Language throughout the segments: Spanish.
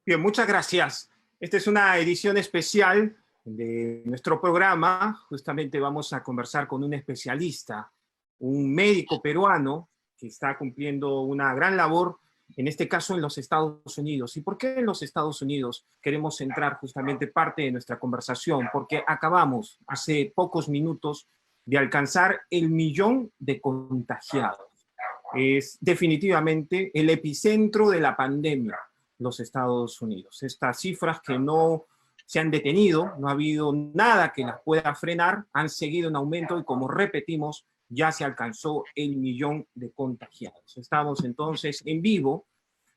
Bien, muchas gracias. Esta es una edición especial de nuestro programa. Justamente vamos a conversar con un especialista, un médico peruano que está cumpliendo una gran labor, en este caso en los Estados Unidos. ¿Y por qué en los Estados Unidos? Queremos centrar justamente parte de nuestra conversación, porque acabamos hace pocos minutos de alcanzar el 1.000.000 de contagiados. Es definitivamente el epicentro de la pandemia, los Estados Unidos. Estas cifras que no se han detenido, no ha habido nada que las pueda frenar, han seguido en aumento y, como repetimos, ya se alcanzó el 1.000.000 de contagiados. Estamos entonces en vivo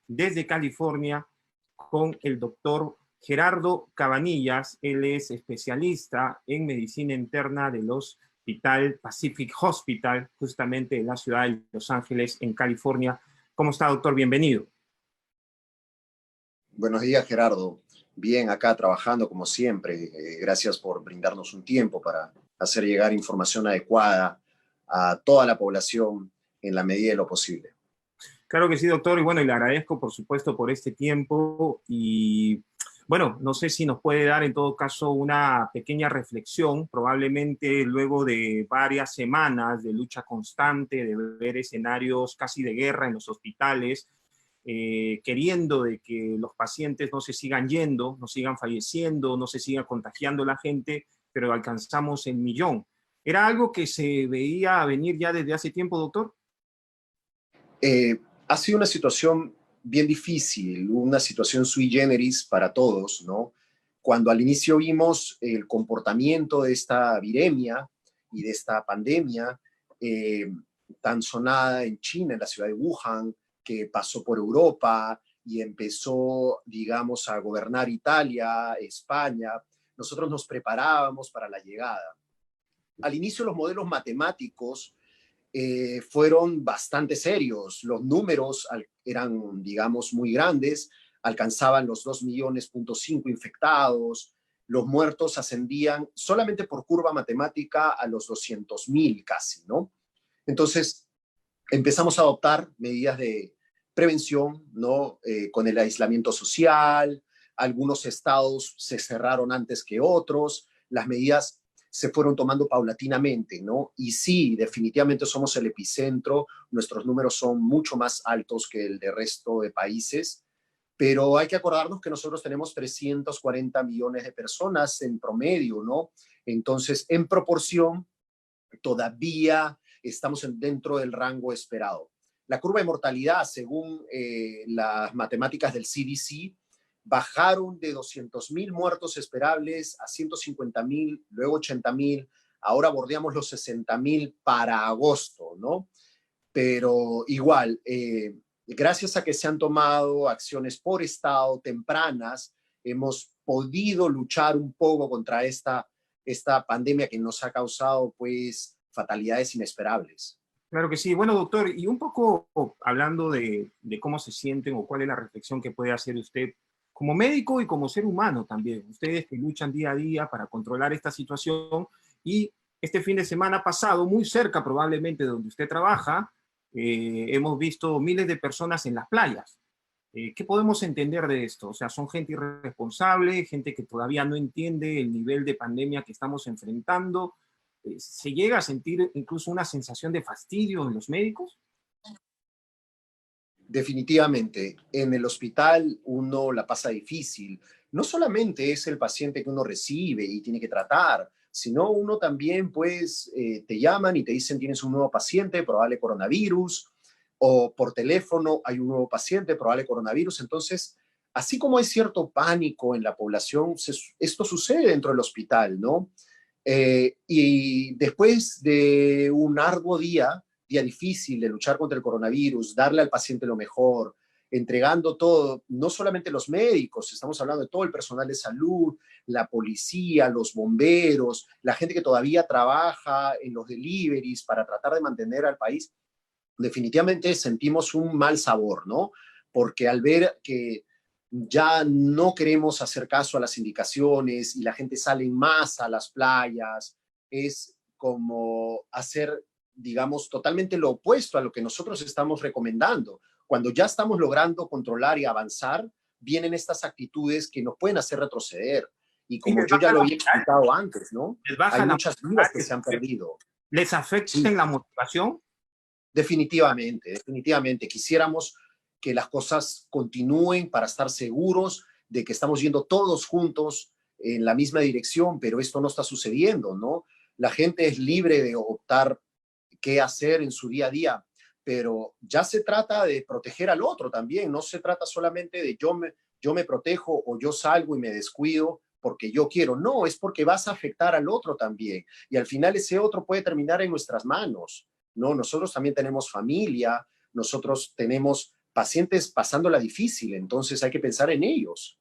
desde California con el doctor Gerardo Cabanillas. Él es especialista en medicina interna del Hospital Pacific Hospital, justamente en la ciudad de Los Ángeles, en California. ¿Cómo está, doctor? Bienvenido. Buenos días, Gerardo. Bien, acá trabajando como siempre. Gracias por brindarnos un tiempo para hacer llegar información adecuada a toda la población en la medida de lo posible. Claro que sí, doctor. Y bueno, y le agradezco, por supuesto, por este tiempo. Y bueno, no sé si nos puede dar en todo caso una pequeña reflexión, probablemente luego de varias semanas de lucha constante, de ver escenarios casi de guerra en los hospitales, queriendo de que los pacientes no se sigan yendo, no sigan falleciendo, no se siga contagiando la gente, pero alcanzamos el 1.000.000. ¿Era algo que se veía venir ya desde hace tiempo, doctor? Ha sido una situación bien difícil, una situación sui generis para todos, ¿no? Cuando al inicio vimos el comportamiento de esta viremia y de esta pandemia tan sonada en China, en la ciudad de Wuhan, que pasó por Europa y empezó, digamos, a gobernar Italia, España, nosotros nos preparábamos para la llegada. Al inicio los modelos matemáticos fueron bastante serios. Los números eran, digamos, muy grandes, alcanzaban los 2,5 millones infectados, los muertos ascendían solamente por curva matemática a los 200,000 casi, ¿no? Entonces empezamos a adoptar medidas de prevención, ¿no? Con el aislamiento social, algunos estados se cerraron antes que otros, las medidas se fueron tomando paulatinamente, ¿no? Y sí, definitivamente somos el epicentro, nuestros números son mucho más altos que el del resto de países, pero hay que acordarnos que nosotros tenemos 340 millones de personas en promedio, ¿no? Entonces, en proporción, todavía estamos dentro del rango esperado. La curva de mortalidad, según las matemáticas del CDC, bajaron de 200,000 muertos esperables a 150,000, luego 80,000, ahora bordeamos los 60,000 para agosto, ¿no? Pero igual, gracias a que se han tomado acciones por estado tempranas, hemos podido luchar un poco contra esta pandemia que nos ha causado, pues, fatalidades inesperables. Claro que sí. Bueno, doctor, y un poco hablando de cómo se sienten o cuál es la reflexión que puede hacer usted como médico y como ser humano también. Ustedes que luchan día a día para controlar esta situación, y este fin de semana pasado, muy cerca probablemente de donde usted trabaja, hemos visto miles de personas en las playas. ¿Qué podemos entender de esto? O sea, son gente irresponsable, gente que todavía no entiende el nivel de pandemia que estamos enfrentando. ¿Se llega a sentir incluso una sensación de fastidio en los médicos? Definitivamente, en el hospital uno la pasa difícil. No solamente es el paciente que uno recibe y tiene que tratar, sino uno también, pues, te llaman y te dicen tienes un nuevo paciente, probable coronavirus, o por teléfono hay un nuevo paciente, probable coronavirus. Entonces, así como hay cierto pánico en la población, esto sucede dentro del hospital, ¿no? Y después de un arduo día difícil de luchar contra el coronavirus, darle al paciente lo mejor, entregando todo, no solamente los médicos, estamos hablando de todo el personal de salud, la policía, los bomberos, la gente que todavía trabaja en los deliveries para tratar de mantener al país, definitivamente sentimos un mal sabor, ¿no? Porque al ver que ya no queremos hacer caso a las indicaciones y la gente sale más a las playas, es como hacer, digamos, totalmente lo opuesto a lo que nosotros estamos recomendando. Cuando ya estamos logrando controlar y avanzar, vienen estas actitudes que nos pueden hacer retroceder. Y Sí, como yo ya lo había explicado antes, ¿no? les baja Hay la muchas vidas que motivación, se han perdido. les afecta Sí, en la motivación. definitivamente, definitivamente. Quisiéramos que las cosas continúen para estar seguros de que estamos yendo todos juntos en la misma dirección, pero esto no está sucediendo, ¿no? La gente es libre de optar qué hacer en su día a día, pero ya se trata de proteger al otro también, no se trata solamente de yo me protejo o yo salgo y me descuido porque yo quiero, no, es porque vas a afectar al otro también y al final ese otro puede terminar en nuestras manos, ¿no? Nosotros también tenemos familia, nosotros tenemos pacientes pasándola difícil, entonces hay que pensar en ellos.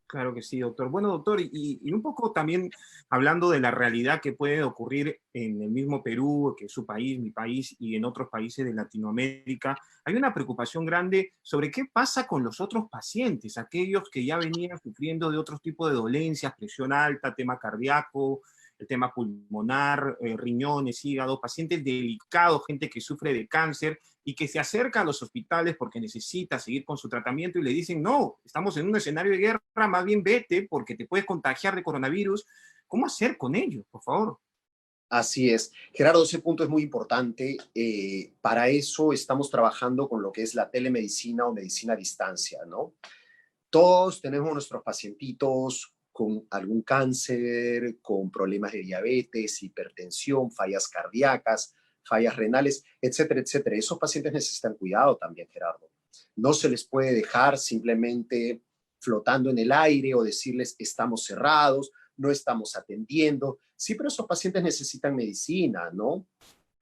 Claro que sí, doctor. Bueno, doctor, y un poco también hablando de la realidad que puede ocurrir en el mismo Perú, que es su país, mi país, y en otros países de Latinoamérica, hay una preocupación grande sobre qué pasa con los otros pacientes, aquellos que ya venían sufriendo de otros tipos de dolencias, presión alta, tema cardíaco, el tema pulmonar, riñones, hígado, pacientes delicados, gente que sufre de cáncer y que se acerca a los hospitales porque necesita seguir con su tratamiento y le dicen, no, estamos en un escenario de guerra, más bien vete porque te puedes contagiar de coronavirus. ¿Cómo hacer con ellos, por favor? Así es. Gerardo, ese punto es muy importante. Para eso estamos trabajando con lo que es la telemedicina o medicina a distancia, ¿no? Todos tenemos nuestros pacientitos con algún cáncer, con problemas de diabetes, hipertensión, fallas cardíacas, fallas renales, etcétera, etcétera. Esos pacientes necesitan cuidado también, Gerardo. No se les puede dejar simplemente flotando en el aire o decirles estamos cerrados, no estamos atendiendo. Sí, pero esos pacientes necesitan medicina, ¿no?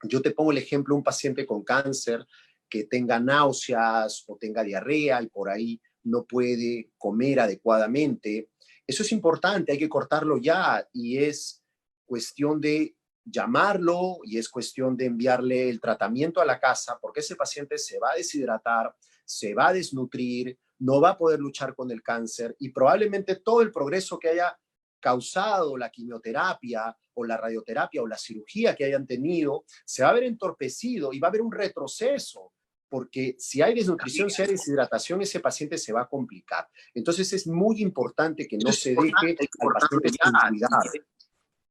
Yo te pongo el ejemplo, un paciente con cáncer que tenga náuseas o tenga diarrea y por ahí no puede comer adecuadamente. Eso es importante, hay que cortarlo ya y es cuestión de llamarlo y es cuestión de enviarle el tratamiento a la casa porque ese paciente se va a deshidratar, se va a desnutrir, no va a poder luchar con el cáncer y probablemente todo el progreso que haya causado la quimioterapia o la radioterapia o la cirugía que hayan tenido, se va a ver entorpecido y va a haber un retroceso, porque si hay desnutrición, si hay deshidratación, ese paciente se va a complicar. Entonces es muy importante que no se deje al paciente sin cuidar.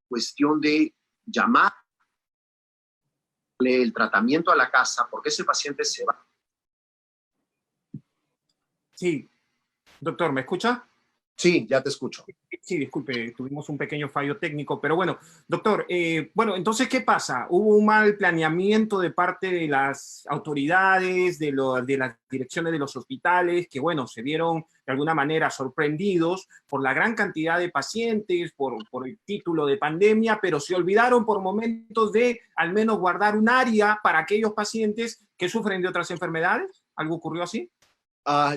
Cuestión de llamarle el tratamiento a la casa, porque ese paciente se va. Sí, doctor, ¿me escucha? Sí, ya te escucho. Sí, disculpe, tuvimos un pequeño fallo técnico, pero bueno, doctor, bueno, entonces, ¿qué pasa? ¿Hubo un mal planeamiento de parte de las autoridades, de las direcciones de los hospitales, que, bueno, se vieron de alguna manera sorprendidos por la gran cantidad de pacientes, por el título de pandemia, pero se olvidaron por momentos de al menos guardar un área para aquellos pacientes que sufren de otras enfermedades? ¿Algo ocurrió así?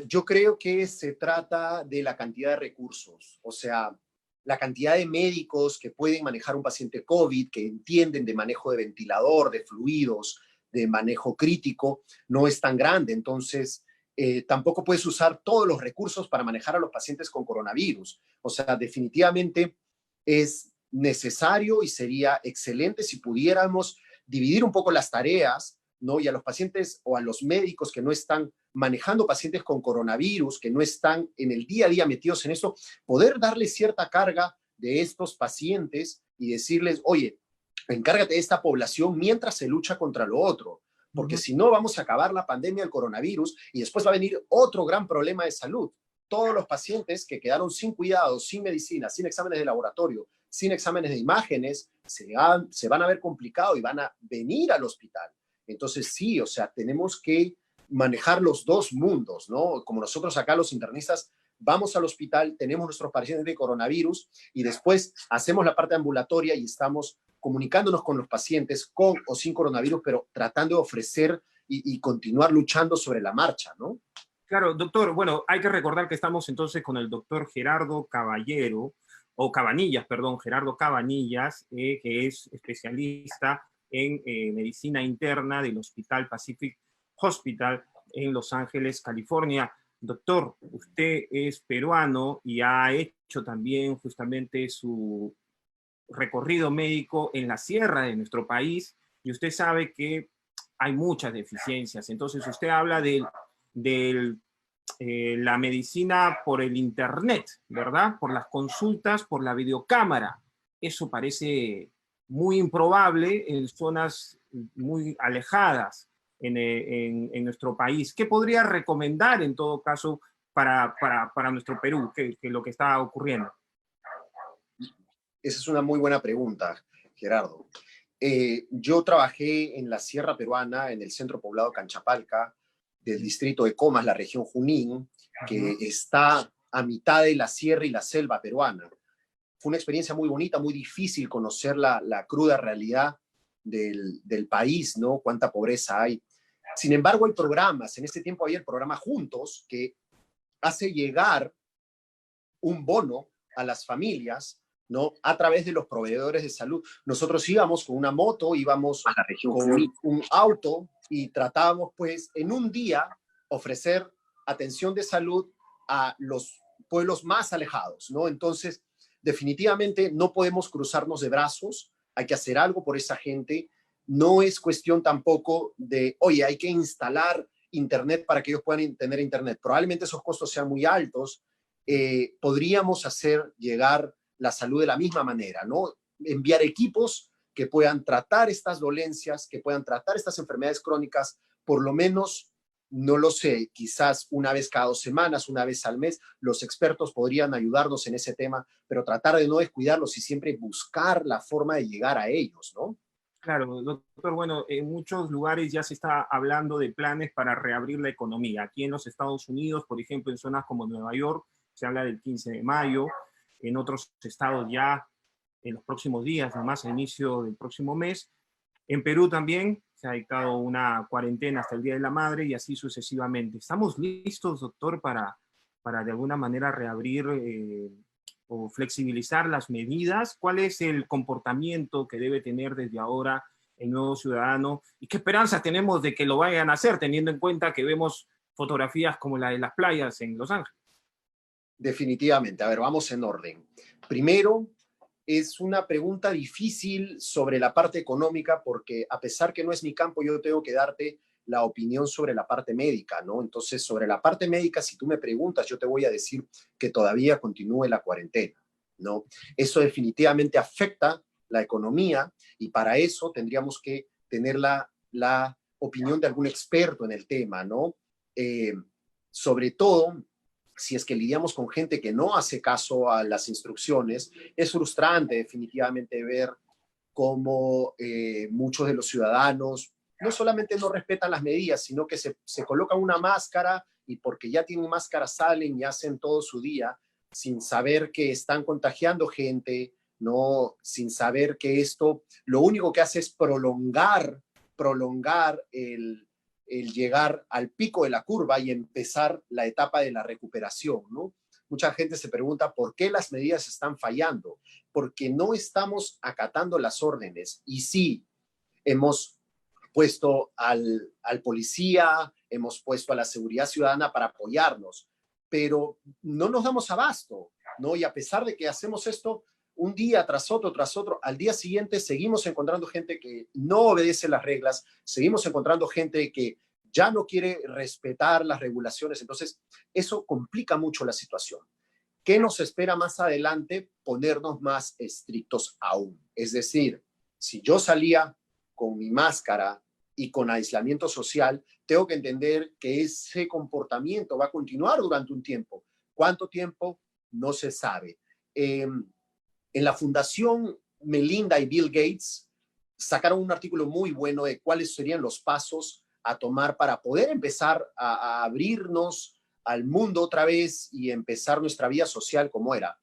Yo creo que se trata de la cantidad de recursos, o sea, la cantidad de médicos que pueden manejar un paciente COVID, que entienden de manejo de ventilador, de fluidos, de manejo crítico, no es tan grande. Entonces, tampoco puedes usar todos los recursos para manejar a los pacientes con coronavirus. O sea, definitivamente es necesario y sería excelente si pudiéramos dividir un poco las tareas, ¿no? Y a los pacientes o a los médicos que no están manejando pacientes con coronavirus, que no están en el día a día metidos en esto, poder darles cierta carga de estos pacientes y decirles, oye, encárgate de esta población mientras se lucha contra lo otro, porque si no vamos a acabar la pandemia del coronavirus y después va a venir otro gran problema de salud. Todos los pacientes que quedaron sin cuidados, sin medicina, sin exámenes de laboratorio, sin exámenes de imágenes, se van a ver complicados y van a venir al hospital. Entonces sí, o sea, tenemos que manejar los dos mundos, ¿no? Como nosotros acá los internistas vamos al hospital, tenemos nuestros pacientes de coronavirus y después hacemos la parte ambulatoria y estamos comunicándonos con los pacientes con o sin coronavirus, pero tratando de ofrecer y continuar luchando sobre la marcha, ¿no? Claro, doctor, bueno, hay que recordar que estamos entonces con el doctor Gerardo Caballero, o Cabanillas, perdón, Gerardo Cabanillas, que es especialista en medicina interna del Hospital Pacific Hospital en Los Ángeles, California. Doctor, usted es peruano y ha hecho también justamente su recorrido médico en la sierra de nuestro país y usted sabe que hay muchas deficiencias. Entonces usted habla del la medicina por el internet, ¿verdad? Por las consultas, por la videocámara. Eso parece muy improbable en zonas muy alejadas en nuestro país. ¿Qué podría recomendar en todo caso para nuestro Perú, que lo que está ocurriendo? Esa es una muy buena pregunta, Gerardo. Yo trabajé en la Sierra Peruana, en el centro poblado Canchapalca, del distrito de Comas, la región Junín, que está a mitad de la sierra y la selva peruana. Fue una experiencia muy bonita, muy difícil conocer la cruda realidad del país, ¿no? Cuánta pobreza hay. Sin embargo, hay programas. En este tiempo había el programa Juntos, que hace llegar un bono a las familias, ¿no? A través de los proveedores de salud. Nosotros íbamos con una moto, íbamos a la región con un auto y tratábamos, pues, en un día ofrecer atención de salud a los pueblos más alejados, ¿no? Entonces, definitivamente no podemos cruzarnos de brazos, hay que hacer algo por esa gente. No es cuestión tampoco de, oye, hay que instalar internet para que ellos puedan tener internet. Probablemente esos costos sean muy altos. Podríamos hacer llegar la salud de la misma manera, ¿no? Enviar equipos que puedan tratar estas dolencias, que puedan tratar estas enfermedades crónicas, por lo menos, no lo sé, quizás una vez cada 2 semanas, una vez al mes, los expertos podrían ayudarnos en ese tema, pero tratar de no descuidarlos y siempre buscar la forma de llegar a ellos, ¿no? Claro, doctor, bueno, en muchos lugares ya se está hablando de planes para reabrir la economía. Aquí en los Estados Unidos, por ejemplo, en zonas como Nueva York, se habla del 15 de mayo, en otros estados ya en los próximos días, nomás a inicio del próximo mes. En Perú también se ha dictado una cuarentena hasta el Día de la Madre y así sucesivamente. ¿Estamos listos, doctor, para de alguna manera reabrir o flexibilizar las medidas? ¿Cuál es el comportamiento que debe tener desde ahora el nuevo ciudadano? ¿Y qué esperanzas tenemos de que lo vayan a hacer, teniendo en cuenta que vemos fotografías como la de las playas en Los Ángeles? Definitivamente. A ver, vamos en orden. Primero, es una pregunta difícil sobre la parte económica porque a pesar que no es mi campo, yo tengo que darte la opinión sobre la parte médica, ¿no? Entonces, sobre la parte médica, si tú me preguntas, yo te voy a decir que todavía continúe la cuarentena, ¿no? Eso definitivamente afecta la economía y para eso tendríamos que tener la opinión de algún experto en el tema, ¿no? Sobre todo si es que lidiamos con gente que no hace caso a las instrucciones, es frustrante definitivamente ver cómo muchos de los ciudadanos no solamente no respetan las medidas, sino que se colocan una máscara y porque ya tienen máscara salen y hacen todo su día sin saber que están contagiando gente, no, sin saber que esto lo único que hace es prolongar el llegar al pico de la curva y empezar la etapa de la recuperación, ¿no? Mucha gente se pregunta por qué las medidas están fallando, porque no estamos acatando las órdenes. Y sí, hemos puesto al policía, hemos puesto a la seguridad ciudadana para apoyarnos, pero no nos damos abasto, ¿no? Y a pesar de que hacemos esto un día tras otro, al día siguiente seguimos encontrando gente que no obedece las reglas, seguimos encontrando gente que ya no quiere respetar las regulaciones, entonces eso complica mucho la situación. ¿Qué nos espera más adelante? Ponernos más estrictos aún. Es decir, si yo salía con mi máscara y con aislamiento social, tengo que entender que ese comportamiento va a continuar durante un tiempo. ¿Cuánto tiempo? No se sabe. En la Fundación Melinda y Bill Gates sacaron un artículo muy bueno de cuáles serían los pasos a tomar para poder empezar a abrirnos al mundo otra vez y empezar nuestra vida social como era.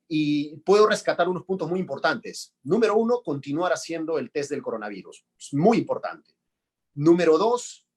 Y puedo rescatar unos puntos muy importantes. Número 1, continuar haciendo el test del coronavirus. Es muy importante. Número 2,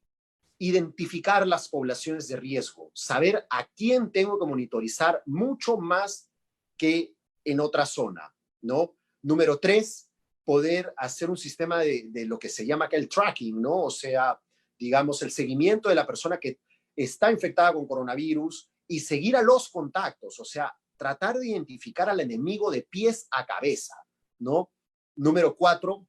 identificar las poblaciones de riesgo. Saber a quién tengo que monitorizar mucho más que en otra zona, ¿no? Número 3, poder hacer un sistema de lo que se llama acá el tracking, ¿no? O sea, digamos, el seguimiento de la persona que está infectada con coronavirus y seguir a los contactos, o sea, tratar de identificar al enemigo de pies a cabeza, ¿no? Número 4,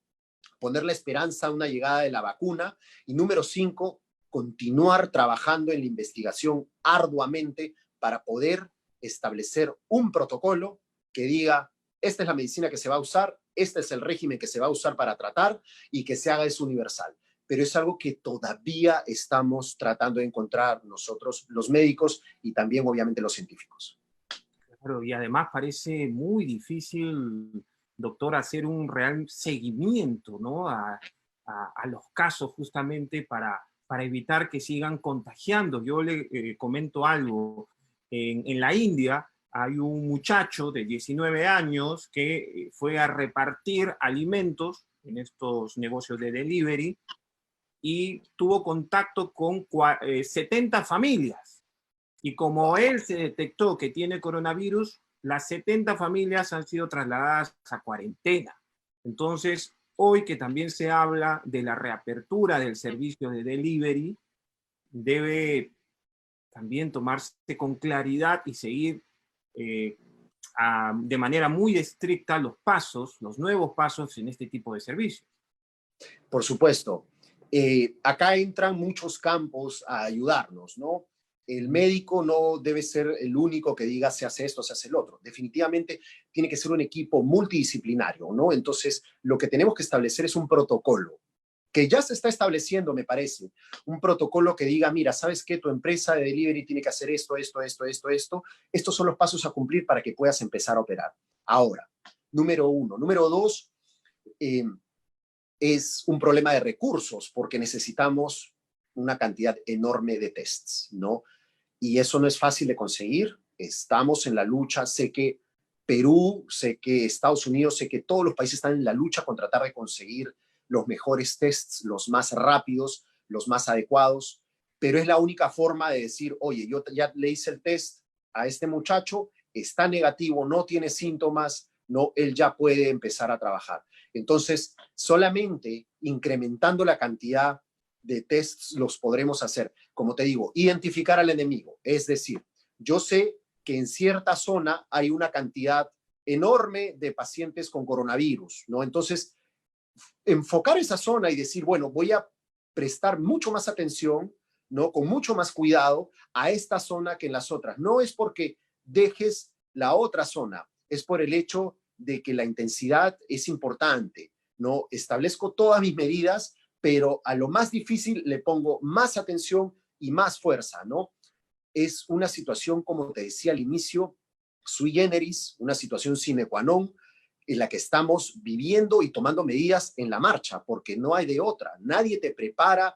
poner la esperanza a una llegada de la vacuna. Y número 5, continuar trabajando en la investigación arduamente para poder establecer un protocolo que diga, esta es la medicina que se va a usar, este es el régimen que se va a usar para tratar y que se haga eso universal. Pero es algo que todavía estamos tratando de encontrar nosotros, los médicos y también obviamente los científicos. Claro, y además parece muy difícil, doctor, hacer un real seguimiento, ¿no? A los casos justamente para evitar que sigan contagiando. Yo le comento algo. En la India hay un muchacho de 19 años que fue a repartir alimentos en estos negocios de delivery y tuvo contacto con 70 familias. Y como él se detectó que tiene coronavirus, las 70 familias han sido trasladadas a cuarentena. Entonces, hoy que también se habla de la reapertura del servicio de delivery, debe también tomarse con claridad y seguir de manera muy estricta los pasos, los nuevos pasos en este tipo de servicios. Por supuesto. Acá entran muchos campos a ayudarnos, ¿no? El médico no debe ser el único que diga se hace esto, se hace el otro. Definitivamente tiene que ser un equipo multidisciplinario, ¿no? Entonces, lo que tenemos que establecer es un protocolo que ya se está estableciendo, me parece, un protocolo que diga, mira, ¿sabes qué? Tu empresa de delivery tiene que hacer esto, esto, esto, esto, esto. Estos son los pasos a cumplir para que puedas empezar a operar. Ahora, número uno. Número dos, es un problema de recursos, porque necesitamos una cantidad enorme de tests, ¿no? Y eso no es fácil de conseguir. Estamos en la lucha. Sé que Perú, sé que Estados Unidos, sé que todos los países están en la lucha con tratar de conseguir los mejores tests, los más rápidos, los más adecuados, pero es la única forma de decir, oye, yo ya le hice el test a este muchacho, está negativo, no tiene síntomas, no, él ya puede empezar a trabajar. Entonces, solamente incrementando la cantidad de tests los podremos hacer. Como te digo, identificar al enemigo. Es decir, yo sé que en cierta zona hay una cantidad enorme de pacientes con coronavirus, ¿no? Entonces, enfocar esa zona y decir, bueno, voy a prestar mucho más atención, ¿no? Con mucho más cuidado a esta zona que en las otras. No es porque dejes la otra zona, es por el hecho de que la intensidad es importante, ¿no? Establezco todas mis medidas, pero a lo más difícil le pongo más atención y más fuerza, ¿no? Es una situación, como te decía al inicio, sui generis, una situación sine qua non, en la que estamos viviendo y tomando medidas en la marcha, porque no hay de otra. Nadie prepara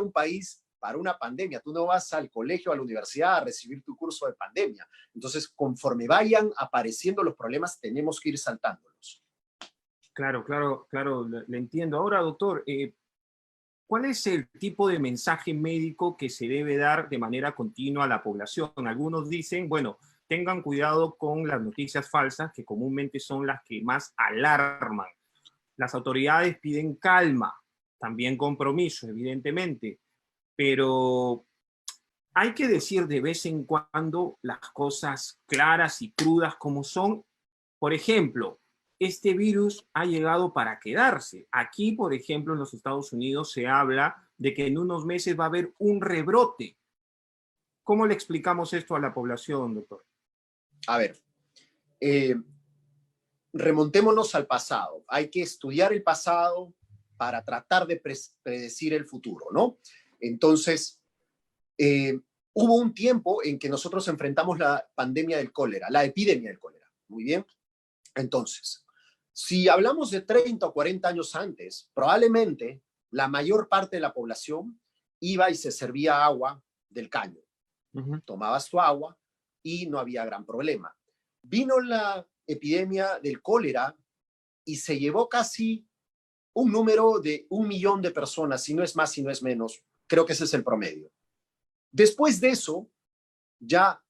un país para una pandemia. Tú no vas al colegio, a la universidad a recibir tu curso de pandemia. Entonces, conforme vayan apareciendo los problemas, tenemos que ir saltándolos. Claro, claro, claro, le entiendo. Ahora, doctor, ¿cuál es el tipo de mensaje médico que se debe dar de manera continua a la población? Algunos dicen, bueno, tengan cuidado con las noticias falsas, que comúnmente son las que más alarman. Las autoridades piden calma, también compromiso, evidentemente, pero hay que decir de vez en cuando las cosas claras y crudas como son. Por ejemplo, este virus ha llegado para quedarse. Aquí, por ejemplo, en los Estados Unidos se habla de que en unos meses va a haber un rebrote. ¿Cómo le explicamos esto a la población, doctor? A ver, remontémonos al pasado. Hay que estudiar el pasado para tratar de predecir el futuro, ¿no? Entonces, hubo un tiempo en que nosotros enfrentamos la pandemia del cólera, la epidemia del cólera. Muy bien. Entonces, si hablamos de 30 o 40 años antes, probablemente la mayor parte de la población iba y se servía agua del caño. Tomabas tu agua y no había gran problema. Vino la epidemia del cólera y se llevó casi un número de 1 millón de personas, si no es más, si no es menos. Creo que ese es el promedio. Después de eso, ya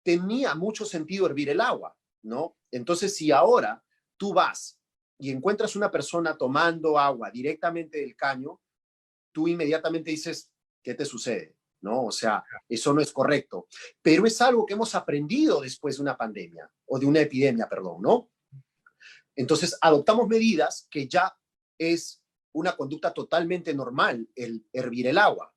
tenía mucho sentido hervir el agua, ¿no? Entonces, si ahora tú vas y encuentras una persona tomando agua directamente del caño, tú inmediatamente dices, ¿qué te sucede? ¿No? O sea, eso no es correcto. Pero es algo que hemos aprendido después de una pandemia, o de una epidemia, perdón, ¿no? Entonces, adoptamos medidas que ya es una conducta totalmente normal, el hervir el agua.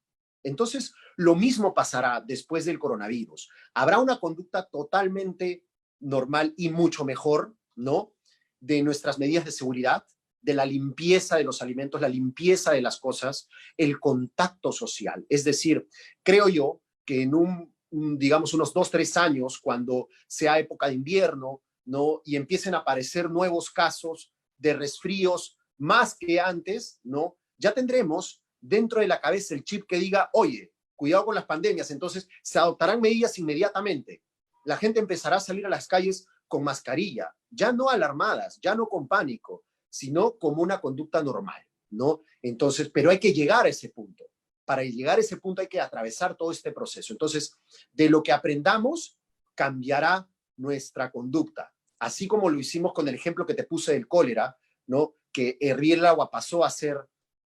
Entonces, lo mismo pasará después del coronavirus. Habrá una conducta totalmente normal y mucho mejor, ¿no? De nuestras medidas de seguridad, de la limpieza de los alimentos, la limpieza de las cosas, el contacto social. Es decir, creo yo que en digamos, unos 2, 3 años, cuando sea época de invierno, ¿no? Y empiecen a aparecer nuevos casos de resfríos más que antes, ¿no? Ya tendremos dentro de la cabeza el chip que diga, oye, cuidado con las pandemias, entonces se adoptarán medidas inmediatamente. La gente empezará a salir a las calles con mascarilla, ya no alarmadas, ya no con pánico, sino como una conducta normal, ¿no? Entonces, pero hay que llegar a ese punto. Para llegar a ese punto hay que atravesar todo este proceso. Entonces, de lo que aprendamos, cambiará nuestra conducta. Así como lo hicimos con el ejemplo que te puse del cólera, ¿no? Que hervir el agua pasó a ser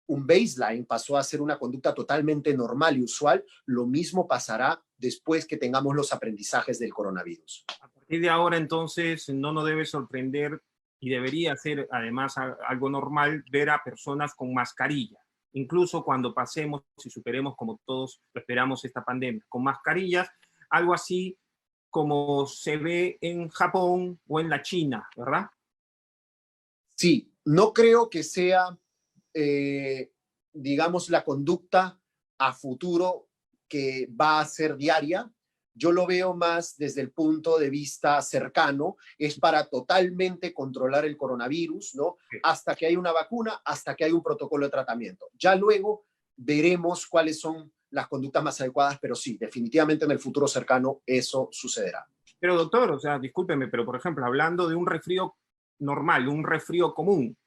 un baseline, pasó a ser una conducta totalmente normal y usual, lo mismo pasará después que tengamos los aprendizajes del coronavirus. A partir de ahora, entonces, no nos debe sorprender y debería ser, además, algo normal ver a personas con mascarilla, incluso cuando pasemos y superemos, como todos lo esperamos, esta pandemia, con mascarillas, algo así como se ve en Japón o en la China, ¿verdad? Sí, no creo que sea, digamos, la conducta a futuro que va a ser diaria. Yo lo veo más desde el punto de vista cercano, es para totalmente controlar el coronavirus, ¿no? Hasta que haya una vacuna, hasta que haya un protocolo de tratamiento. Ya luego veremos cuáles son las conductas más adecuadas, pero sí, definitivamente en el futuro cercano eso sucederá. Pero doctor, o sea, discúlpeme, pero por ejemplo, hablando de un resfrío normal, un resfrío común,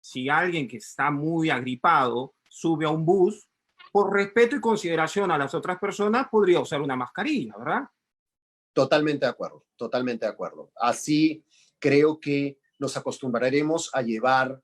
si alguien que está muy agripado sube a un bus, por respeto y consideración a las otras personas, podría usar una mascarilla, ¿verdad? Totalmente de acuerdo, totalmente de acuerdo. Así creo que nos acostumbraremos a llevar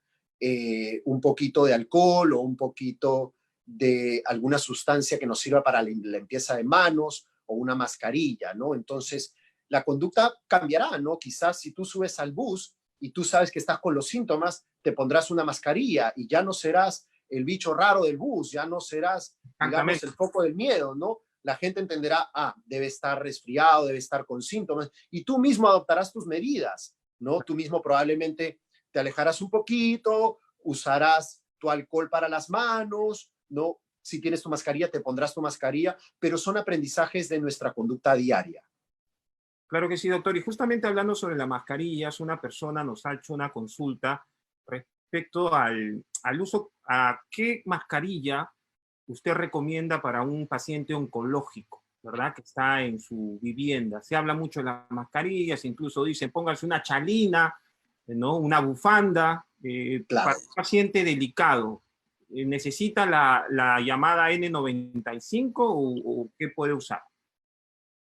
un poquito de alcohol o un poquito de alguna sustancia que nos sirva para la limpieza de manos o una mascarilla, ¿no? Entonces, la conducta cambiará, ¿no? Quizás si tú subes al bus y tú sabes que estás con los síntomas, te pondrás una mascarilla y ya no serás el bicho raro del bus, ya no serás, digamos, el foco del miedo, ¿no? La gente entenderá, debe estar resfriado, debe estar con síntomas, y tú mismo adoptarás tus medidas, ¿no? Tú mismo probablemente te alejarás un poquito, usarás tu alcohol para las manos, ¿no? Si tienes tu mascarilla, te pondrás tu mascarilla, pero son aprendizajes de nuestra conducta diaria. Claro que sí, doctor. Y justamente hablando sobre las mascarillas, una persona nos ha hecho una consulta respecto al uso, a qué mascarilla usted recomienda para un paciente oncológico, ¿verdad? Que está en su vivienda. Se habla mucho de las mascarillas, incluso dicen, pónganse una chalina, ¿no? Una bufanda, Claro. para un paciente delicado. ¿Necesita la llamada N95 o qué puede usar?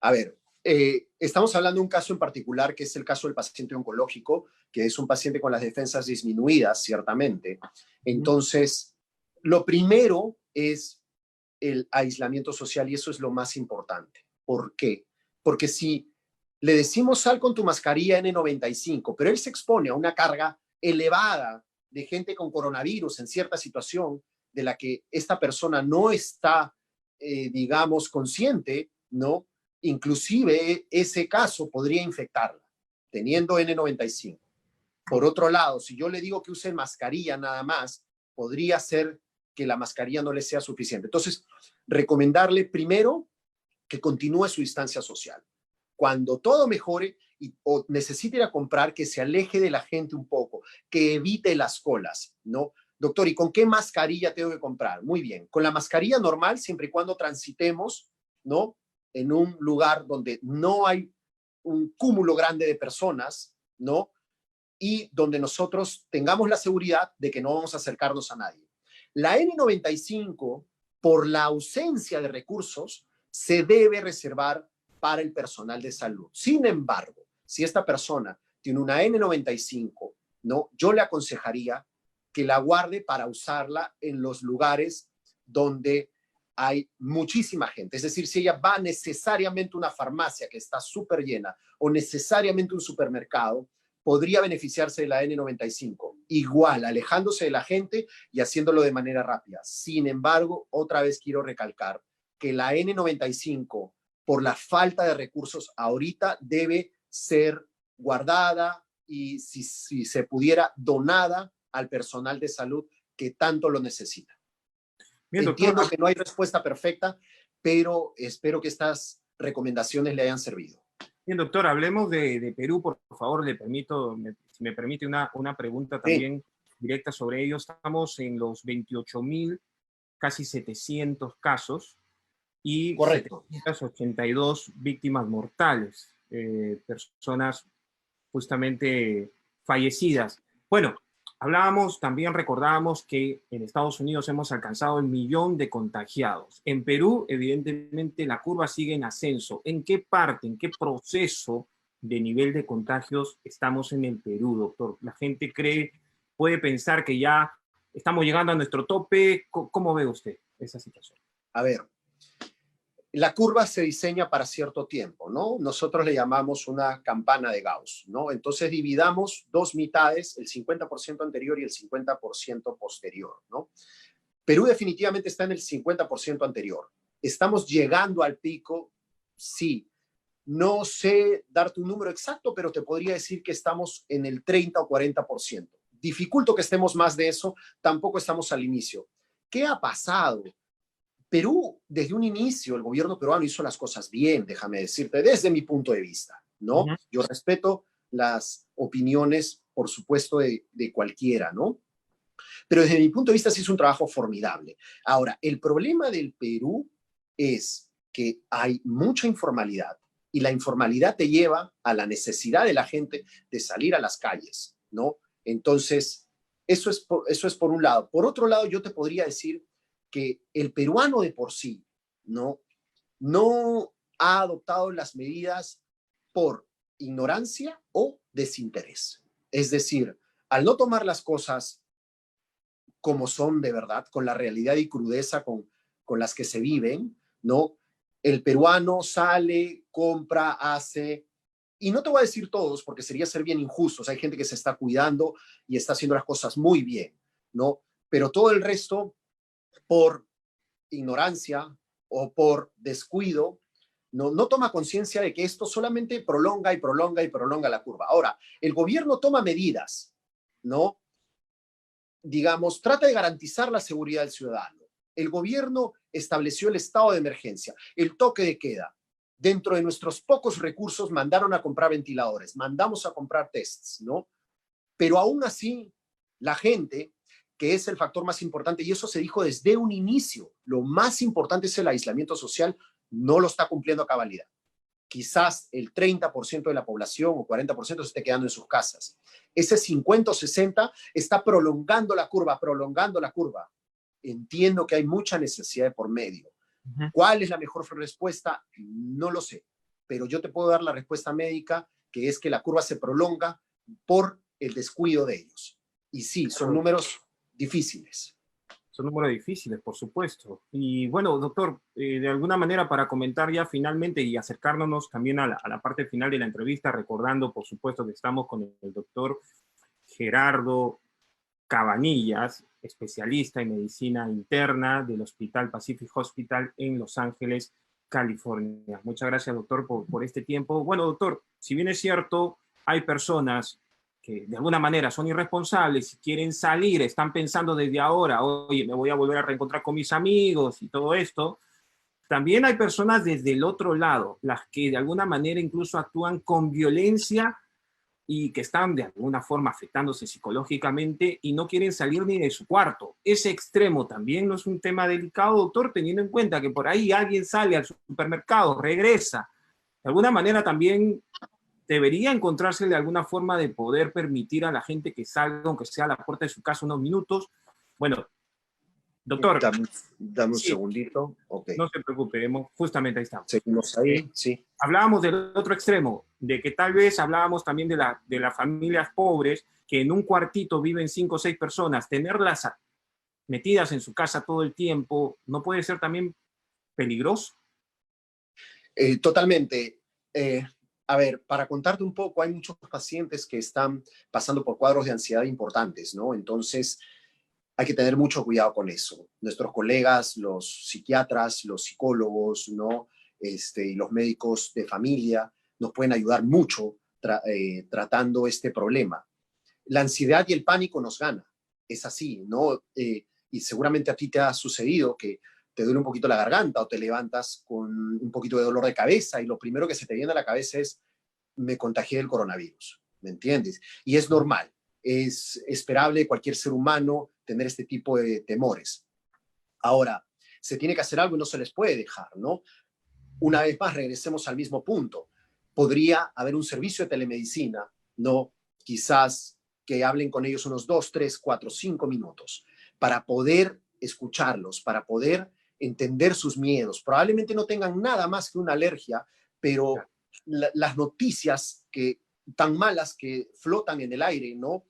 A ver, estamos hablando de un caso en particular, que es el caso del paciente oncológico, que es un paciente con las defensas disminuidas, ciertamente. Entonces, lo primero es el aislamiento social y eso es lo más importante. ¿Por qué? Porque si le decimos sal con tu mascarilla N95, pero él se expone a una carga elevada de gente con coronavirus en cierta situación de la que esta persona no está, digamos, consciente, ¿no? Inclusive ese caso podría infectarla, teniendo N95. Por otro lado, si yo le digo que use mascarilla nada más, podría ser que la mascarilla no le sea suficiente. Entonces, recomendarle primero que continúe su distancia social. Cuando todo mejore o necesite ir a comprar, que se aleje de la gente un poco, que evite las colas, ¿no? Doctor, ¿y con qué mascarilla tengo que comprar? Muy bien, con la mascarilla normal, siempre y cuando transitemos, ¿no? En un lugar donde no hay un cúmulo grande de personas, ¿no? Y donde nosotros tengamos la seguridad de que no vamos a acercarnos a nadie. La N95, por la ausencia de recursos, se debe reservar para el personal de salud. Sin embargo, si esta persona tiene una N95, ¿no? Yo le aconsejaría que la guarde para usarla en los lugares donde hay muchísima gente. Es decir, si ella va necesariamente a una farmacia que está súper llena o necesariamente un supermercado, podría beneficiarse de la N95, igual, alejándose de la gente y haciéndolo de manera rápida. Sin embargo, otra vez quiero recalcar que la N95, por la falta de recursos ahorita, debe ser guardada y si se pudiera, donada al personal de salud que tanto lo necesita. Bien, doctor. Entiendo que no hay respuesta perfecta, pero espero que estas recomendaciones le hayan servido. Bien, doctor, hablemos de Perú, por favor. Si me permite una pregunta también directa sobre ello. Estamos en los 28.000, casi 700 casos y Correcto. 782 víctimas mortales, personas justamente fallecidas. Bueno, recordábamos que en Estados Unidos hemos alcanzado el 1.000.000 de contagiados. En Perú, evidentemente, la curva sigue en ascenso. ¿En qué parte, en qué proceso de nivel de contagios estamos en el Perú, doctor? La gente puede pensar que ya estamos llegando a nuestro tope. ¿Cómo ve usted esa situación? A ver, la curva se diseña para cierto tiempo, ¿no? Nosotros le llamamos una campana de Gauss, ¿no? Entonces dividamos dos mitades, el 50% anterior y el 50% posterior, ¿no? Perú definitivamente está en el 50% anterior. ¿Estamos llegando al pico? Sí. No sé darte un número exacto, pero te podría decir que estamos en el 30 o 40%. Dificulto que estemos más de eso, tampoco estamos al inicio. ¿Qué ha pasado? Perú, desde un inicio, el gobierno peruano hizo las cosas bien, déjame decirte, desde mi punto de vista, ¿no? Yo respeto las opiniones, por supuesto, de cualquiera, ¿no? Pero desde mi punto de vista sí es un trabajo formidable. Ahora, el problema del Perú es que hay mucha informalidad y la informalidad te lleva a la necesidad de la gente de salir a las calles, ¿no? Entonces, eso es por un lado. Por otro lado, yo te podría decir que el peruano de por sí no ha adoptado las medidas por ignorancia o desinterés. Es decir, al no tomar las cosas como son de verdad, con la realidad y crudeza con las que se viven, ¿no? El peruano sale, compra, hace, y no te voy a decir todos porque sería ser bien injustos, hay gente que se está cuidando y está haciendo las cosas muy bien, ¿no? Pero todo el resto, por ignorancia o por descuido, no toma conciencia de que esto solamente prolonga y prolonga y prolonga la curva. Ahora, el gobierno toma medidas, ¿no? Digamos, trata de garantizar la seguridad del ciudadano. El gobierno estableció el estado de emergencia, el toque de queda. Dentro de nuestros pocos recursos mandaron a comprar ventiladores, mandamos a comprar tests, ¿no? Pero aún así, la gente, que es el factor más importante, y eso se dijo desde un inicio, lo más importante es el aislamiento social, no lo está cumpliendo a cabalidad. Quizás el 30% de la población o 40% se esté quedando en sus casas. Ese 50 o 60 está prolongando la curva, prolongando la curva. Entiendo que hay mucha necesidad de por medio. ¿Cuál es la mejor respuesta? No lo sé, pero yo te puedo dar la respuesta médica, que es que la curva se prolonga por el descuido de ellos. Y sí, son números difíciles. Son números difíciles, por supuesto. Y bueno, doctor, de alguna manera para comentar ya finalmente y acercárnosnos también a la parte final de la entrevista, recordando, por supuesto, que estamos con el doctor Gerardo Cabanillas, especialista en medicina interna del Hospital Pacific Hospital en Los Ángeles, California. Muchas gracias, doctor, por este tiempo. Bueno, doctor, si bien es cierto, hay personas que de alguna manera son irresponsables y quieren salir, están pensando desde ahora, oye, me voy a volver a reencontrar con mis amigos y todo esto. También hay personas desde el otro lado, las que de alguna manera incluso actúan con violencia y que están de alguna forma afectándose psicológicamente y no quieren salir ni de su cuarto. Ese extremo también no es un tema delicado, doctor, teniendo en cuenta que por ahí alguien sale al supermercado, regresa. De alguna manera también debería encontrarse de alguna forma de poder permitir a la gente que salga, aunque sea a la puerta de su casa, unos minutos. Bueno, doctor. Dame un segundito. Okay. No se preocupe, justamente ahí estamos. Seguimos ahí, sí. Hablábamos del otro extremo, de que tal vez hablábamos también de las familias pobres, que en un cuartito viven 5 o 6 personas, tenerlas metidas en su casa todo el tiempo, ¿no puede ser también peligroso? Totalmente. A ver, para contarte un poco, hay muchos pacientes que están pasando por cuadros de ansiedad importantes, ¿no? Entonces, hay que tener mucho cuidado con eso. Nuestros colegas, los psiquiatras, los psicólogos, ¿no? Y los médicos de familia nos pueden ayudar mucho tratando este problema. La ansiedad y el pánico nos gana, es así, ¿no? Y seguramente a ti te ha sucedido que te duele un poquito la garganta o te levantas con un poquito de dolor de cabeza y lo primero que se te viene a la cabeza es, me contagié del coronavirus, ¿me entiendes? Y es normal, es esperable cualquier ser humano tener este tipo de temores. Ahora, se tiene que hacer algo y no se les puede dejar, ¿no? Una vez más, regresemos al mismo punto. Podría haber un servicio de telemedicina, ¿no? Quizás que hablen con ellos unos 2, 3, 4, 5 minutos para poder escucharlos, para poder entender sus miedos. Probablemente no tengan nada más que una alergia, pero las noticias tan malas que flotan en el aire, ¿no?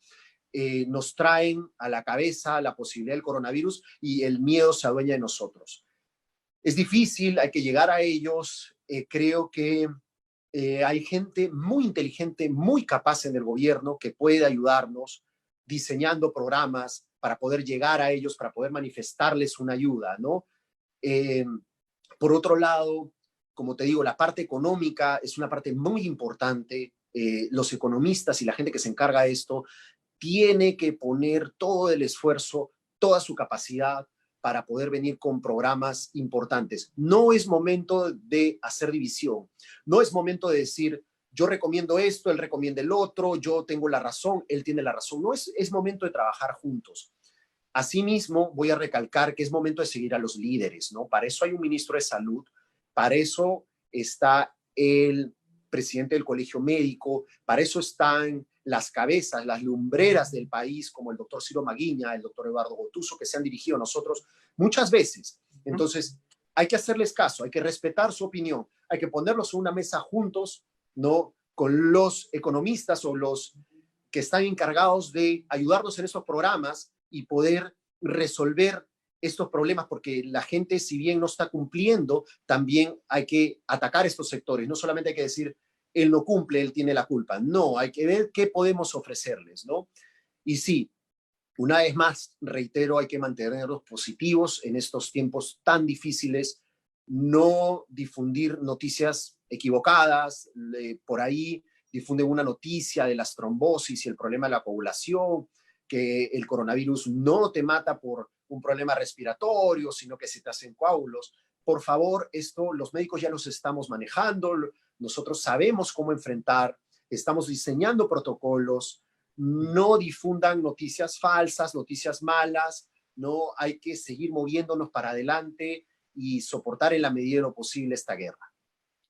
Nos traen a la cabeza la posibilidad del coronavirus y el miedo se adueña de nosotros. Es difícil, hay que llegar a ellos. Creo que hay gente muy inteligente, muy capaz en el gobierno que puede ayudarnos diseñando programas para poder llegar a ellos, para poder manifestarles una ayuda, ¿no? Eh, por otro lado, como te digo, la parte económica es una parte muy importante. Los economistas y la gente que se encarga de esto tiene que poner todo el esfuerzo, toda su capacidad para poder venir con programas importantes. No es momento de hacer división, no es momento de decir, yo recomiendo esto, él recomienda el otro, yo tengo la razón, él tiene la razón. No, es momento de trabajar juntos. Asimismo, voy a recalcar que es momento de seguir a los líderes, ¿no? Para eso hay un ministro de salud, para eso está el presidente del colegio médico, para eso están las cabezas, las lumbreras del país, como el doctor Ciro Maguiña, el doctor Eduardo Gotuso, que se han dirigido a nosotros muchas veces. Entonces, hay que hacerles caso, hay que respetar su opinión, hay que ponerlos en una mesa juntos, ¿no? Con los economistas o los que están encargados de ayudarnos en estos programas y poder resolver estos problemas, porque la gente, si bien no está cumpliendo, también hay que atacar estos sectores. No solamente hay que decir, él no cumple, él tiene la culpa. No, hay que ver qué podemos ofrecerles, ¿no? Y sí, una vez más, reitero, hay que mantenerlos positivos en estos tiempos tan difíciles, no difundir noticias equivocadas. Por ahí difunden una noticia de las trombosis y el problema de la coagulación, que el coronavirus no te mata por un problema respiratorio, sino que se te hacen coágulos. Por favor, esto los médicos ya los estamos manejando, nosotros sabemos cómo enfrentar, estamos diseñando protocolos. No difundan noticias falsas, noticias malas, no hay que seguir moviéndonos para adelante y soportar en la medida de lo posible esta guerra.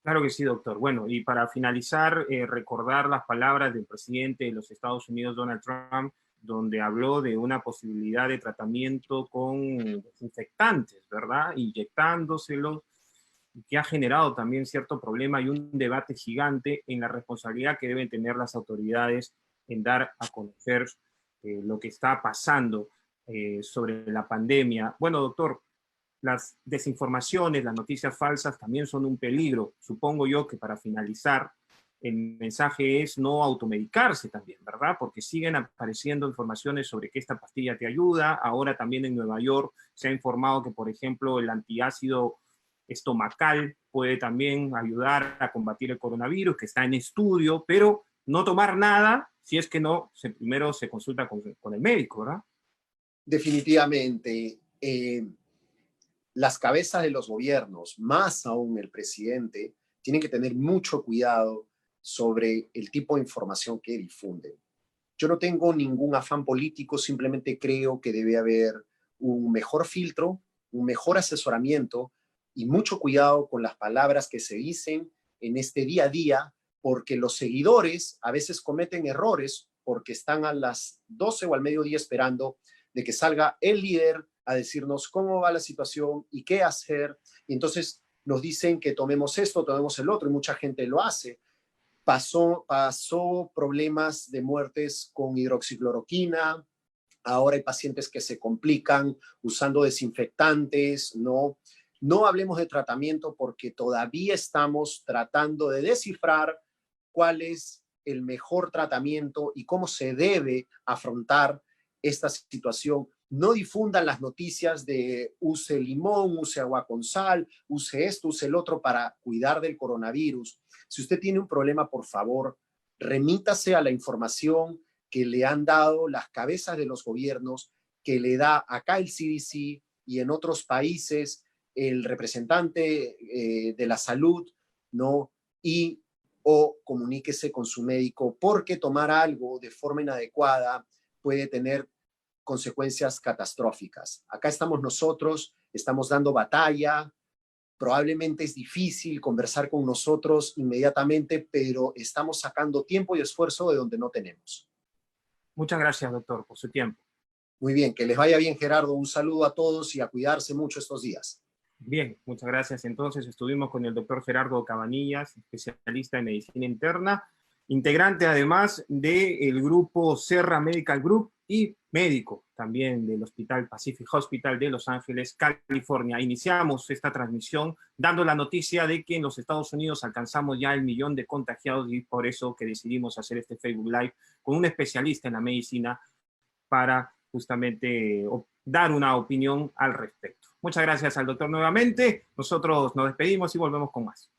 Claro que sí, doctor. Bueno, y para finalizar, recordar las palabras del presidente de los Estados Unidos, Donald Trump, donde habló de una posibilidad de tratamiento con desinfectantes, ¿verdad? Inyectándoselos, que ha generado también cierto problema y un debate gigante en la responsabilidad que deben tener las autoridades en dar a conocer lo que está pasando sobre la pandemia. Bueno, doctor, las desinformaciones, las noticias falsas también son un peligro. Supongo yo que para finalizar, el mensaje es no automedicarse también, ¿verdad? Porque siguen apareciendo informaciones sobre que esta pastilla te ayuda. Ahora también en Nueva York se ha informado que, por ejemplo, el antiácido estomacal puede también ayudar a combatir el coronavirus, que está en estudio, pero no tomar nada si es que no, primero se consulta con el médico, ¿verdad? Definitivamente, las cabezas de los gobiernos, más aún el presidente, tienen que tener mucho cuidado sobre el tipo de información que difunden. Yo no tengo ningún afán político, simplemente creo que debe haber un mejor filtro, un mejor asesoramiento y mucho cuidado con las palabras que se dicen en este día a día, porque los seguidores a veces cometen errores porque están a las 12 o al mediodía esperando de que salga el líder a decirnos cómo va la situación y qué hacer. Y entonces nos dicen que tomemos esto, tomemos el otro, y mucha gente lo hace. Pasó problemas de muertes con hidroxicloroquina. Ahora hay pacientes que se complican usando desinfectantes, ¿no? No hablemos de tratamiento porque todavía estamos tratando de descifrar cuál es el mejor tratamiento y cómo se debe afrontar esta situación. No difundan las noticias de use limón, use agua con sal, use esto, use el otro para cuidar del coronavirus. Si usted tiene un problema, por favor, remítase a la información que le han dado las cabezas de los gobiernos, que le da acá el CDC y en otros países el representante de la salud, ¿no? Y o comuníquese con su médico, porque tomar algo de forma inadecuada puede tener consecuencias catastróficas. Acá estamos nosotros, estamos dando batalla, probablemente es difícil conversar con nosotros inmediatamente, pero estamos sacando tiempo y esfuerzo de donde no tenemos. Muchas gracias, doctor, por su tiempo. Muy bien, que les vaya bien, Gerardo. Un saludo a todos y a cuidarse mucho estos días. Bien, muchas gracias. Entonces estuvimos con el doctor Gerardo Cabanillas, especialista en medicina interna, integrante además del grupo Serra Medical Group y médico también del Hospital Pacific Hospital de Los Ángeles, California. Iniciamos esta transmisión dando la noticia de que en los Estados Unidos alcanzamos ya el 1.000.000 de contagiados y por eso que decidimos hacer este Facebook Live con un especialista en la medicina para justamente dar una opinión al respecto. Muchas gracias al doctor nuevamente. Nosotros nos despedimos y volvemos con más.